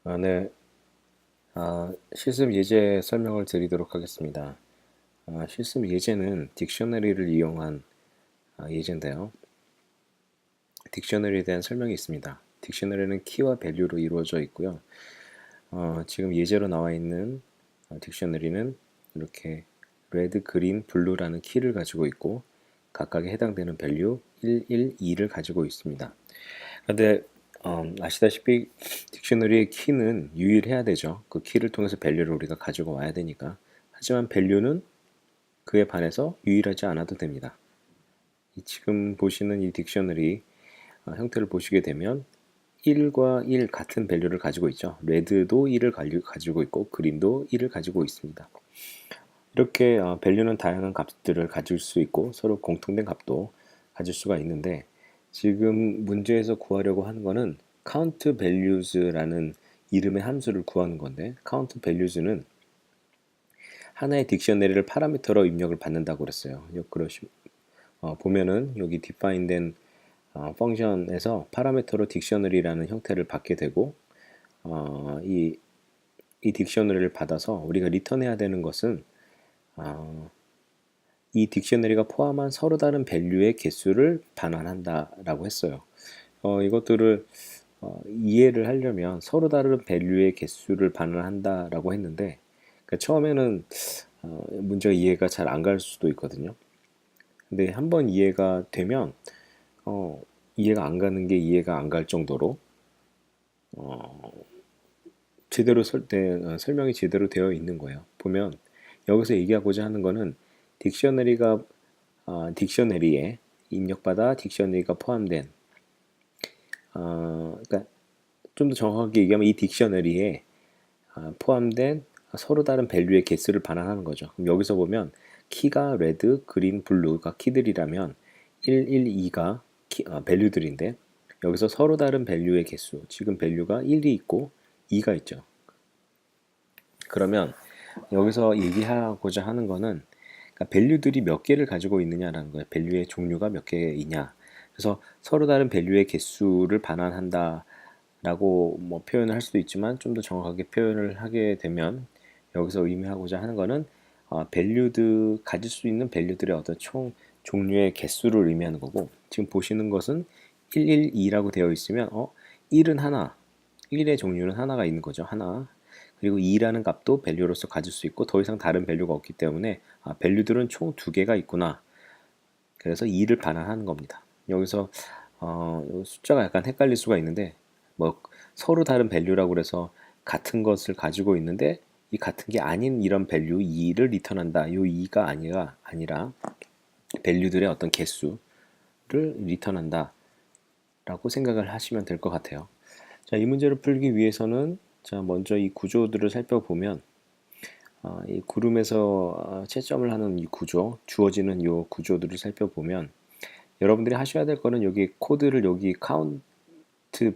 네. 실습 예제 설명을 드리도록 하겠습니다. 실습 예제는 딕셔너리를 이용한 예제인데요. 딕셔너리에 대한 설명이 있습니다. 딕셔너리는 키와 밸류로 이루어져 있고요. 지금 예제로 나와 있는 딕셔너리는 이렇게 레드, 그린, 블루라는 키를 가지고 있고 각각에 해당되는 밸류 1, 1, 2를 가지고 있습니다. 근데 아시다시피 딕셔너리의 키는 유일해야 되죠. 그 키를 통해서 밸류를 우리가 가지고 와야 되니까. 하지만 밸류는 그에 반해서 유일하지 않아도 됩니다. 지금 보시는 이 딕셔너리 형태를 보시게 되면 1과 1 같은 밸류를 가지고 있죠. 레드도 1을 가지고 있고 그린도 1을 가지고 있습니다. 이렇게 밸류는 다양한 값들을 가질 수 있고 서로 공통된 값도 가질 수가 있는데 지금 문제에서 구하려고 하는 거는 count values라는 이름의 함수를 구하는 건데 count values는 하나의 딕셔너리를 파라미터로 입력을 받는다고 그랬어요. 보면은 여기 define된 펑션에서 파라미터로 딕셔너리라는 형태를 받게 되고 이 딕셔너리를 받아서 우리가 리턴해야 되는 것은 이 딕셔너리가 포함한 서로 다른 밸류의 개수를 반환한다라고 했어요. 이것들을 이해를 하려면 서로 다른 밸류의 개수를 반환한다라고 했는데 그러니까 처음에는 문제가 이해가 잘 안 갈 수도 있거든요. 근데 한번 이해가 되면 이해가 안 가는 게 이해가 안 갈 정도로 제대로 설명이 제대로 되어 있는 거예요. 보면 여기서 얘기하고자 하는 거는 딕셔너리가 딕셔너리에 입력받아 딕셔너리가 포함된 그러니까 좀 더 정확하게 얘기하면 이 딕셔너리에 포함된 서로 다른 밸류의 개수를 반환하는 거죠. 그럼 여기서 보면 키가 레드, 그린, 블루가 키들이라면 1, 1, 2가 밸류들인데 여기서 서로 다른 밸류의 개수 지금 밸류가 1이 있고 2가 있죠. 그러면 여기서 얘기하고자 하는 거는 그러니까 밸류들이 몇 개를 가지고 있느냐라는 거예요. 밸류의 종류가 몇 개이냐. 그래서 서로 다른 밸류의 개수를 반환한다라고 뭐 표현을 할 수도 있지만 좀 더 정확하게 표현을 하게 되면 여기서 의미하고자 하는 거는 밸류드 가질 수 있는 밸류들의 어떤 총 종류의 개수를 의미하는 거고 지금 보시는 것은 112라고 되어 있으면 1은 하나, 1의 종류는 하나가 있는 거죠. 하나. 그리고 2라는 값도 밸류로서 가질 수 있고 더 이상 다른 밸류가 없기 때문에 밸류들은 총 두 개가 있구나. 그래서 2를 반환하는 겁니다. 여기서 숫자가 약간 헷갈릴 수가 있는데 뭐 서로 다른 밸류라고 그래서 같은 것을 가지고 있는데 이 같은 게 아닌 이런 밸류 2를 리턴한다. 이 2가 아니라 밸류들의 어떤 개수를 리턴한다 라고 생각을 하시면 될 것 같아요. 자, 이 문제를 풀기 위해서는 자, 먼저 이 구조들을 살펴보면 이 구름에서 채점을 하는 이 구조, 주어지는 이 구조들을 살펴보면 여러분들이 하셔야 될 거는 여기 코드를 여기 카운트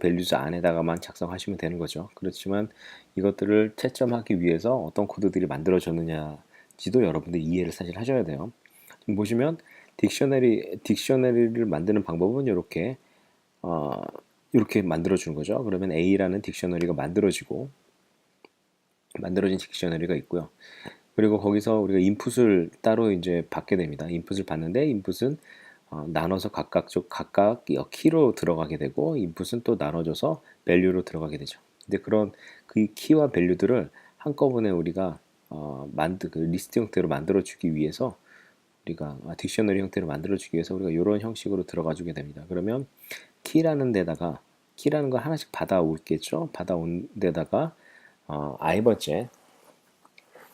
밸류즈 안에다가만 작성하시면 되는 거죠. 그렇지만 이것들을 채점하기 위해서 어떤 코드들이 만들어졌느냐지도 여러분들이 이해를 사실 하셔야 돼요. 지금 보시면 딕셔너리를 만드는 방법은 어, 이렇게 만들어 주는 거죠. 그러면 A라는 딕셔너리가 만들어진 딕셔너리가 있고요. 그리고 거기서 우리가 인풋을 따로 이제 받게 됩니다. 인풋을 받는데 인풋은 나눠서 각각 키로 들어가게 되고 인풋은 또 나눠져서 밸류로 들어가게 되죠. 근데 그런 그 키와 밸류들을 한꺼번에 우리가 그 리스트 형태로 만들어 주기 위해서 우리가 딕셔너리 형태로 만들어 주기 위해서 우리가 이런 형식으로 들어가 주게 됩니다. 그러면 키라는 데다가 키라는 거 하나씩 받아오겠죠. 받아온 데다가 i번째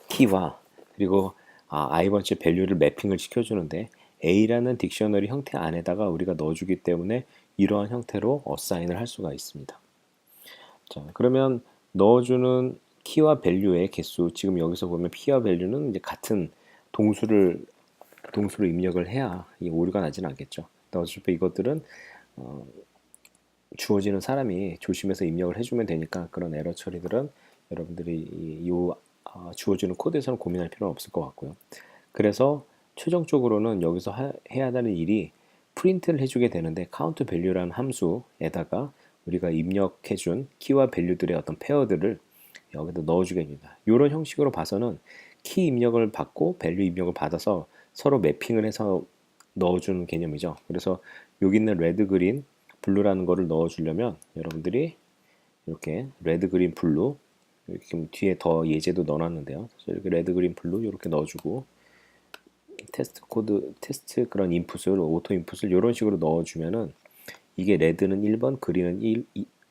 키와 그리고 i번째 밸류를 매핑을 시켜주는데 A라는 딕셔너리 형태 안에다가 우리가 넣어주기 때문에 이러한 형태로 어사인을 할 수가 있습니다. 자, 그러면 넣어주는 키와 밸류의 개수 지금 여기서 보면 키와 밸류는 이제 같은 동수를 입력을 해야 이 오류가 나지는 않겠죠. 어차피 이것들은 주어지는 사람이 조심해서 입력을 해주면 되니까 그런 에러 처리들은 여러분들이 주어지는 코드에서는 고민할 필요는 없을 것 같고요. 그래서 최종적으로는 여기서 해야 하는 일이 프린트를 해주게 되는데 count value라는 함수에다가 우리가 입력해준 키와 밸류들의 어떤 페어들을 여기다 넣어주게 됩니다. 이런 형식으로 봐서는 키 입력을 받고 밸류 입력을 받아서 서로 매핑을 해서 넣어주는 개념이죠. 그래서 여기 있는 레드, 그린, 블루라는 거를 넣어주려면 여러분들이 이렇게 레드, 그린, 블루 이렇게 뒤에 더 예제도 넣어놨는데요. 이렇게 레드, 그린, 블루 이렇게 넣어주고 테스트 코드, 테스트 그런 인풋을 오토 인풋을 이런 식으로 넣어주면은 이게 레드는 1번, 그린은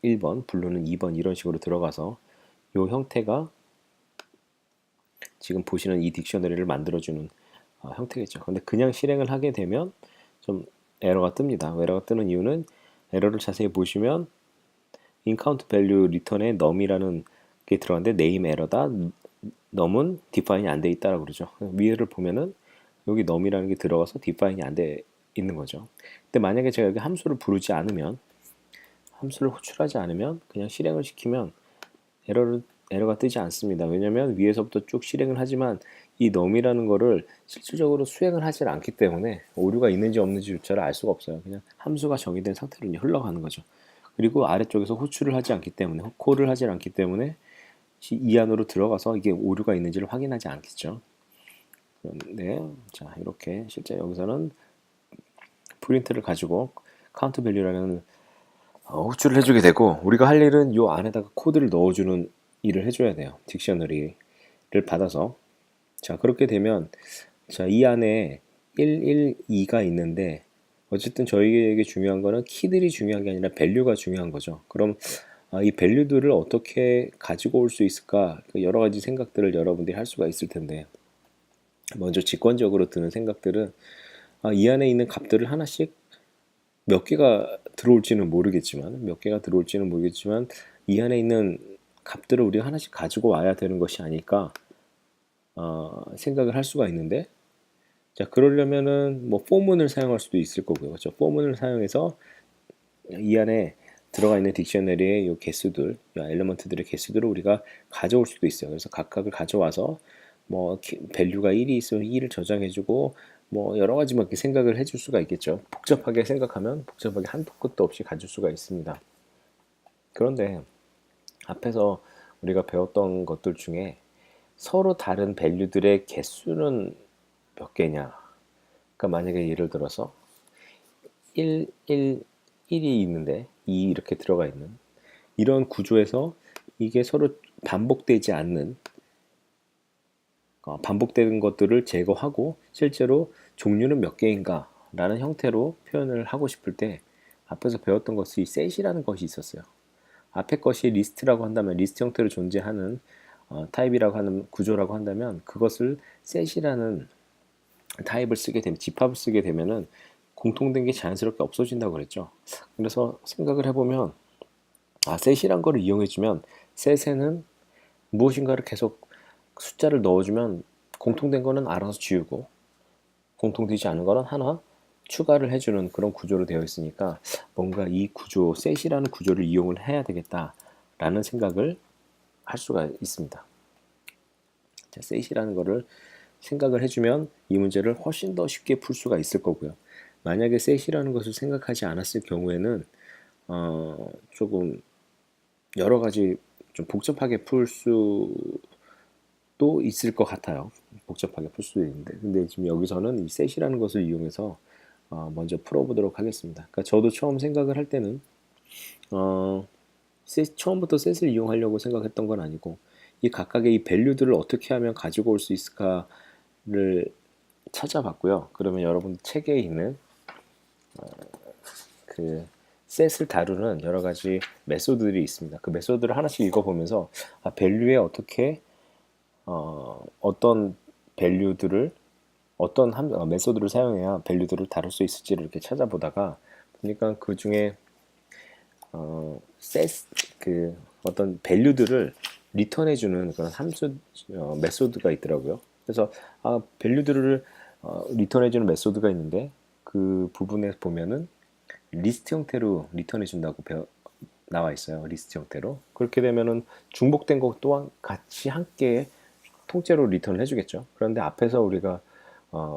1번, 블루는 2번 이런 식으로 들어가서 이 형태가 지금 보시는 이 딕셔너리를 만들어주는 형태겠죠. 근데 그냥 실행을 하게 되면 좀 에러가 뜹니다. 에러가 뜨는 이유는 에러를 자세히 보시면 인카운트 밸류 리턴에 num이라는 게 들어갔는데 네임 에러다. num은 디파인이 안 돼 있다라고 그러죠. 위에를 보면은 여기 num이라는 게 들어가서 디파인이 안 돼 있는 거죠. 근데 만약에 제가 여기 함수를 부르지 않으면 함수를 호출하지 않으면 그냥 실행을 시키면 에러가 뜨지 않습니다. 왜냐면 위에서부터 쭉 실행을 하지만 이 num이라는 거를 실질적으로 수행을 하지 않기 때문에 오류가 있는지 없는지조차를 알 수가 없어요. 그냥 함수가 정의된 상태로 이제 흘러가는 거죠. 그리고 아래쪽에서 호출을 하지 않기 때문에 콜을 하지 않기 때문에 이 안으로 들어가서 이게 오류가 있는지를 확인하지 않겠죠. 그런데 자 이렇게 실제 여기서는 프린트를 가지고 카운트 밸류라는 호출을 해주게 되고 우리가 할 일은 이 안에다가 코드를 넣어주는 일을 해줘야 돼요. 딕셔너리를 받아서 자 그렇게 되면 자 이 안에 112가 있는데 어쨌든 저희에게 중요한 거는 키들이 중요한 게 아니라 밸류가 중요한 거죠. 그럼 이 밸류들을 어떻게 가지고 올 수 있을까 여러 가지 생각들을 여러분들이 할 수가 있을 텐데 먼저 직관적으로 드는 생각들은 이 안에 있는 값들을 하나씩 몇 개가 들어올지는 모르겠지만 이 안에 있는 값들을 우리가 하나씩 가지고 와야 되는 것이 아닐까 생각을 할 수가 있는데 자 그러려면은 뭐 포문을 사용할 수도 있을 거고요. 그렇죠? 포문을 사용해서 이 안에 들어가 있는 딕셔너리의 요 개수들, 요 엘리먼트들의 개수들을 우리가 가져올 수도 있어요. 그래서 각각을 가져와서 뭐 밸류가 1이 있으면 1을 저장해주고 뭐 여러 가지 막 이렇게 생각을 해줄 수가 있겠죠. 복잡하게 생각하면 복잡하게 한도 끝도 없이 가질 수가 있습니다. 그런데 앞에서 우리가 배웠던 것들 중에 서로 다른 밸류들의 개수는 몇 개냐? 그러니까 만약에 예를 들어서 1, 1, 1이 있는데 2 이렇게 들어가 있는 이런 구조에서 이게 서로 반복되지 않는 반복되는 것들을 제거하고 실제로 종류는 몇 개인가 라는 형태로 표현을 하고 싶을 때 앞에서 배웠던 것이 셋이라는 것이 있었어요. 앞에 것이 리스트라고 한다면 리스트 형태로 존재하는 타입이라고 하는 구조라고 한다면 그것을 셋이라는 타입을 쓰게 되면 집합을 쓰게 되면은 공통된 게 자연스럽게 없어진다고 그랬죠. 그래서 생각을 해보면 셋이란 거를 이용해주면 셋에는 무엇인가를 계속 숫자를 넣어주면 공통된 거는 알아서 지우고 공통되지 않은 거는 하나 추가를 해주는 그런 구조로 되어 있으니까 뭔가 이 구조, 셋이라는 구조를 이용을 해야 되겠다라는 생각을 할 수가 있습니다. 자, 셋이라는 거를 생각을 해주면 이 문제를 훨씬 더 쉽게 풀 수가 있을 거고요. 만약에 셋이라는 것을 생각하지 않았을 경우에는 조금 여러 가지 좀 복잡하게 풀 수도 있을 것 같아요. 복잡하게 풀 수도 있는데 근데 지금 여기서는 이 셋이라는 것을 이용해서 먼저 풀어보도록 하겠습니다. 그러니까 저도 처음 생각을 할 때는 처음부터 셋을 이용하려고 생각했던 건 아니고 이 각각의 이 밸류들을 어떻게 하면 가지고 올 수 있을까를 찾아봤고요. 그러면 여러분 책에 있는 그 셋을 다루는 여러 가지 메소드들이 있습니다. 그 메소드를 하나씩 읽어보면서 밸류에 어떻게 어떤 밸류들을 어떤 메소드를 사용해야 밸류들을 다룰 수 있을지를 이렇게 찾아보다가 보니까 그 중에 그 어떤 밸류들을 리턴해주는 그런 함수 메소드가 있더라고요. 그래서 밸류들을 리턴해주는 메소드가 있는데 그 부분에 보면은 리스트 형태로 리턴해준다고 나와 있어요. 리스트 형태로. 그렇게 되면은 중복된 것 또한 같이 함께 통째로 리턴을 해주겠죠. 그런데 앞에서 우리가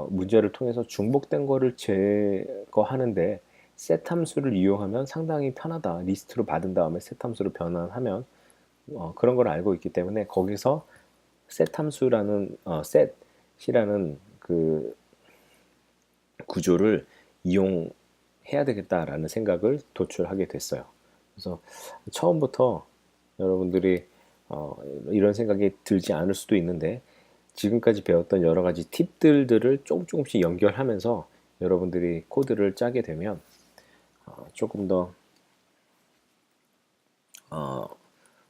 문제를 통해서 중복된 거를 제거하는데 set 함수를 이용하면 상당히 편하다. 리스트로 받은 다음에 set 함수로 변환하면 그런 걸 알고 있기 때문에 거기서 set 함수라는 set이라는 그 구조를 이용해야 되겠다라는 생각을 도출하게 됐어요. 그래서 처음부터 여러분들이 이런 생각이 들지 않을 수도 있는데 지금까지 배웠던 여러 가지 팁들을 조금씩 연결하면서 여러분들이 코드를 짜게 되면 조금 더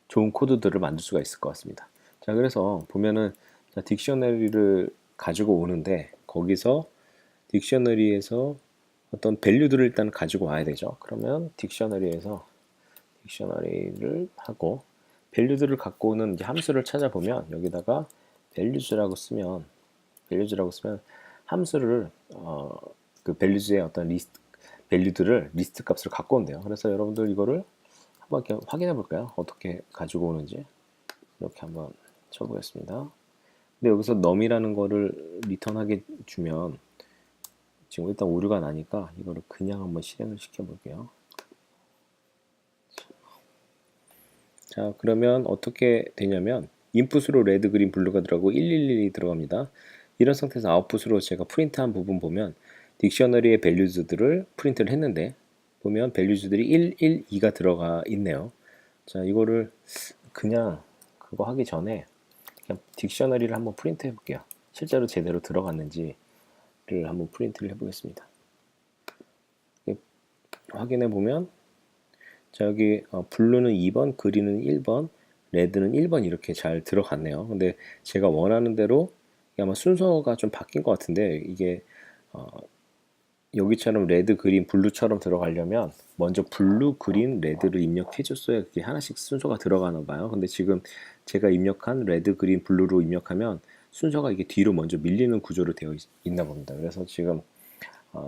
좋은 코드들을 만들 수가 있을 것 같습니다. 자, 그래서 보면은 딕셔너리를 가지고 오는데 거기서 딕셔너리에서 어떤 밸류들을 일단 가지고 와야 되죠. 그러면 딕셔너리를 하고 밸류들을 갖고 오는 이제 함수를 찾아보면 여기다가 values라고 쓰면 함수를 그 values의 어떤 밸류들을 리스트 값을 갖고 온대요. 그래서 여러분들 이거를 한번 이렇게 확인해 볼까요? 어떻게 가지고 오는지. 이렇게 한번 쳐보겠습니다. 근데 여기서 num이라는 거를 리턴하게 주면 지금 일단 오류가 나니까 이거를 그냥 한번 실행을 시켜 볼게요. 자, 그러면 어떻게 되냐면 인풋으로 레드, 그린, 블루가 들어가고 111이 들어갑니다. 이런 상태에서 아웃풋으로 제가 프린트한 부분 보면 딕셔너리의 밸류즈들을 프린트를 했는데 보면 밸류즈들이 1, 1, 2가 들어가 있네요. 자, 이거를 그냥 그거 하기 전에 그냥 딕셔너리를 한번 프린트 해볼게요. 실제로 제대로 들어갔는지를 한번 프린트를 해보겠습니다. 확인해 보면 자, 여기 블루는 2번, 그린은 1번, 레드는 1번 이렇게 잘 들어갔네요. 근데 제가 원하는 대로 아마 순서가 좀 바뀐 것 같은데 이게 여기처럼 레드, 그린, 블루처럼 들어가려면 먼저 블루, 그린, 레드를 입력해 줬어야 그게 하나씩 순서가 들어가나 봐요. 근데 지금 제가 입력한 레드, 그린, 블루로 입력하면 순서가 이게 뒤로 먼저 밀리는 구조로 되어 있나 봅니다. 그래서 지금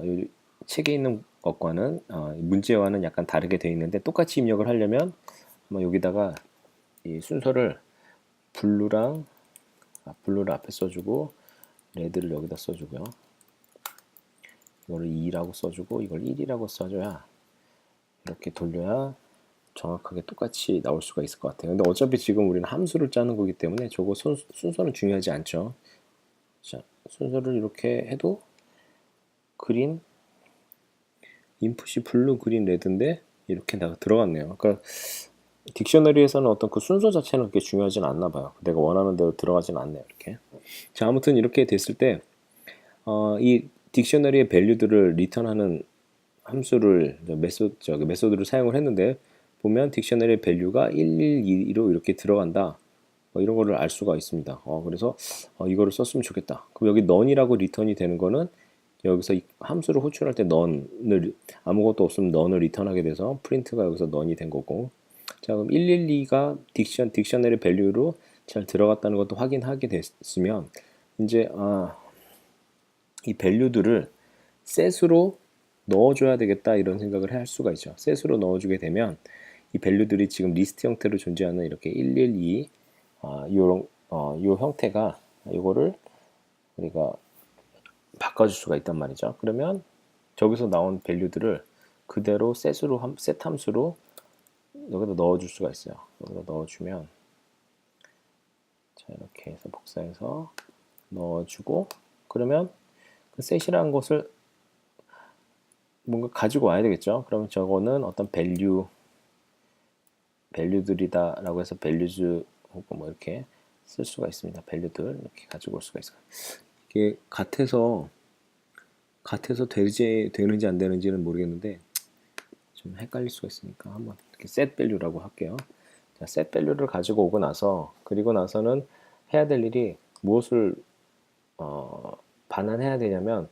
이 책에 있는 것과는 문제와는 약간 다르게 되어 있는데 똑같이 입력을 하려면 여기다가 이 순서를 블루를 앞에 써주고 레드를 여기다 써주고요. 이거를 2라고 써주고 이걸 1이라고 써줘야 이렇게 돌려야 정확하게 똑같이 나올 수가 있을 것 같아요. 근데 어차피 지금 우리는 함수를 짜는 거기 때문에 저거 순서는 중요하지 않죠. 자, 순서를 이렇게 해도 그린 인풋이 블루, 그린, 레드인데 이렇게 들어갔네요. 그러니까 딕셔너리에서는 어떤 그 순서 자체는 그렇게 중요하진 않나 봐요. 내가 원하는 대로 들어가진 않네요. 이렇게. 자, 아무튼 이렇게 됐을 때 이 딕셔너리의 밸류들을 리턴하는 함수를 메소드를 사용을 했는데 보면 딕셔너리의 밸류가 112로 이렇게 들어간다. 이런 거를 알 수가 있습니다. 그래서 이거를 썼으면 좋겠다. 그럼 여기 none이라고 리턴이 되는 거는 여기서 이 함수를 호출할 때 none을 아무것도 없으면 none을 리턴하게 돼서 프린트가 여기서 none이 된 거고 자 그럼 112가 딕셔너리 밸류로 잘 들어갔다는 것도 확인하게 됐으면 이제 이 밸류들을 set으로 넣어줘야 되겠다 이런 생각을 할 수가 있죠. set으로 넣어주게 되면 이 밸류들이 지금 리스트 형태로 존재하는 이렇게 112 요 형태가 이거를 우리가 바꿔줄 수가 있단 말이죠. 그러면 저기서 나온 밸류들을 그대로 set 함수로 여기다 넣어줄 수가 있어요. 여기다 넣어주면 자 이렇게 해서 복사해서 넣어주고 그러면 그 set이라는 것을 뭔가 가지고 와야 되겠죠. 그러면 저거는 어떤 밸류들이다라고 해서 values 혹은 뭐 이렇게 쓸 수가 있습니다. 밸류들 이렇게 가지고 올 수가 있어요. 이게 같아서 되는지 안 되는지는 모르겠는데 좀 헷갈릴 수가 있으니까 한번 이렇게 set value라고 할게요. 자, set value를 가지고 오고 나서 그리고 나서는 해야 될 일이 무엇을 반환해야 되냐면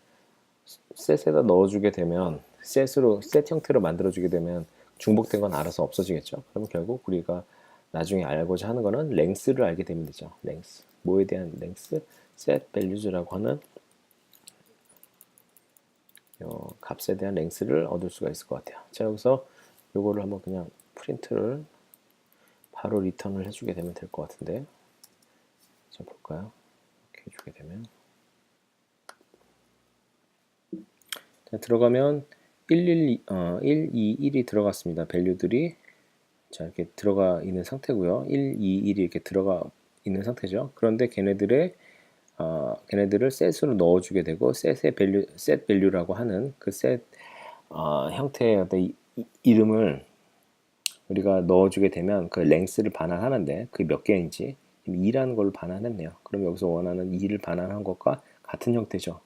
set에다 넣어주게 되면 set 형태로 만들어주게 되면 중복된 건 알아서 없어지겠죠. 그러면 결국 우리가 나중에 알고자 하는 거는 length를 알게 되면 되죠. length 뭐에 대한 length set values라고 하는 요 값에 대한 length를 얻을 수가 있을 것 같아요. 자 여기서 요거를 한번 그냥 프린트를 바로 리턴을 해주게 되면 될 것 같은데 자 볼까요? 이렇게 해주게 되면 자, 들어가면 1, 2, 1이 들어갔습니다. 밸류들이 자 이렇게 들어가 있는 상태고요. 1, 2, 1이 이렇게 들어가 있는 상태죠. 그런데 걔네들을 셋으로 넣어주게 되고 셋의 밸류, 셋 밸류라고 하는 그 셋 형태의 어떤 이름을 우리가 넣어주게 되면 그 랭스를 반환하는데 그게 몇 개인지 2라는 걸 반환했네요. 그럼 여기서 원하는 2를 반환한 것과 같은 형태죠.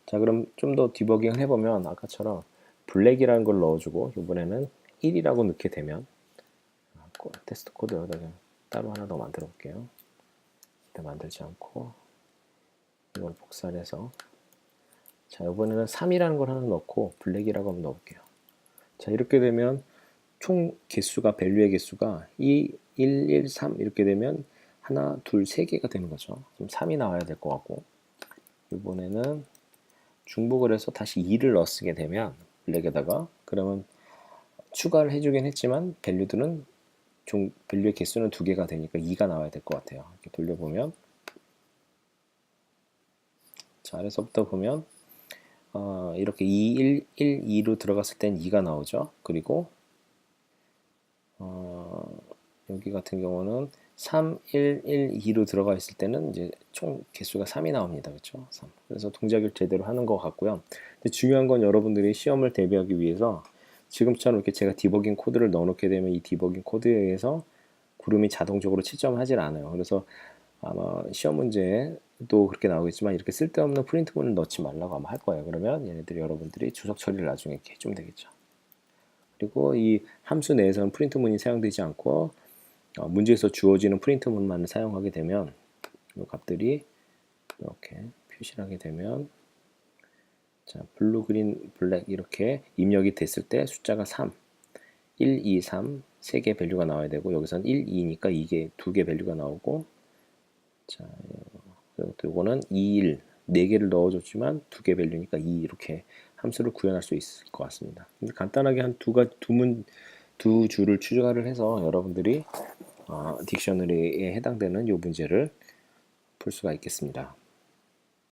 자 그럼 좀 더 디버깅을 해보면 아까처럼 블랙이라는 걸 넣어주고 이번에는 1이라고 넣게 되면 테스트 코드 여기다 따로 하나 더 만들어 볼게요. 만들지 않고 이걸 복사를 해서 자 이번에는 3이라는 걸 하나 넣고 블랙이라고 한번 넣어볼게요. 자 이렇게 되면 총 개수가 밸류의 개수가 2, 1, 1, 3 이렇게 되면 하나, 둘, 세 개가 되는 거죠. 그럼 3이 나와야 될 것 같고 이번에는 중복을 해서 다시 2를 넣쓰게 되면 블랙에다가 그러면 추가를 해주긴 했지만 밸류들은 밸류의 개수는 2개가 되니까 2가 나와야 될 것 같아요. 이렇게 돌려보면 자 아래서부터 보면 이렇게 2, 1, 1, 2로 들어갔을 땐 2가 나오죠. 그리고 여기 같은 경우는 3, 1, 1, 2로 들어가 있을 때는 이제 총 개수가 3이 나옵니다. 그렇죠? 3. 그래서 동작을 제대로 하는 것 같고요. 근데 중요한 건 여러분들이 시험을 대비하기 위해서 지금처럼 이렇게 제가 디버깅 코드를 넣어놓게 되면 이 디버깅 코드에 의해서 구름이 자동적으로 채점을 하질 않아요. 그래서 아마 시험 문제도 그렇게 나오겠지만 이렇게 쓸데없는 프린트문을 넣지 말라고 아마 할 거예요. 그러면 얘네들이 여러분들이 주석 처리를 나중에 이렇게 해주면 되겠죠. 그리고 이 함수 내에서는 프린트문이 사용되지 않고 문제에서 주어지는 프린트문만 사용하게 되면 이 값들이 이렇게 표시를 하게 되면 자 블루, 그린, 블랙 이렇게 입력이 됐을 때 숫자가 3, 1, 2, 3 3개 밸류가 나와야 되고 여기서는 1, 2니까 2개 밸류가 나오고 자 요거는 2, 1 4개를 넣어줬지만 2개 밸류니까 2 이렇게 함수를 구현할 수 있을 것 같습니다. 근데 간단하게 한 두 줄을 추가를 해서 여러분들이 딕셔너리에 해당되는 이 문제를 풀 수가 있겠습니다.